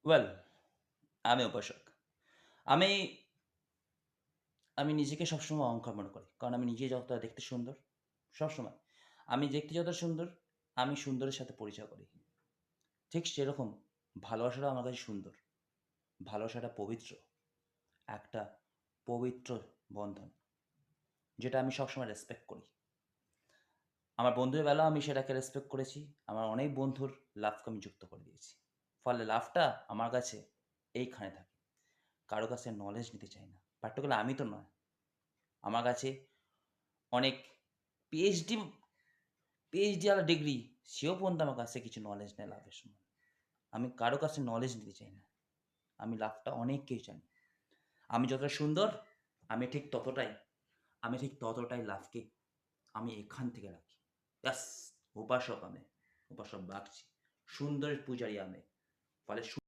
Well আমি উপাসক। আমি আমি নিজেকে সবসময় অহংকার মনে করি। কারণ আমি নিজে যতটা দেখতে সুন্দর, সবসময়। আমি দেখতে যতটা সুন্দর, আমি সুন্দরের সাথে পরিচয় করি। ঠিক সেরকম ভালোবাসাটাও আমার কাছে সুন্দর। ভালোবাসাটা পবিত্র। একটা পবিত্র বন্ধন। যেটা আমি সবসময় রেসপেক্ট করি। আমার বন্ধুদের বেলাও আমি সেটাকে রেসপেক্ট করেছি। আমার অনেক বন্ধুর লাভকে আমি যুক্ত করে দিয়েছি। ফলে লাভটা আমার কাছে এইখানে থাকে। কারো কাছে নলেজ নিতে চাই না। পার্টিকুলার আমি তো নয়। আমার কাছে অনেক পিএইচডি পিএইচডি ওয়ালা ডিগ্রি সেও পর্যন্ত আমার কাছ থেকে কিছু নলেজ নেয় লাভের সময়। আমি কারো কাছে নলেজ নিতে চাই না। আমি লাভটা অনেককেই জানি। আমি যতটা সুন্দর আমি ঠিক ততটাই আমি ঠিক ততটাই লাভকে আমি এখান থেকে রাখি। ব্যাস উপাসক আমি। উপাসক বাগচি। সুন্দরের পূজারি আমি। ফলে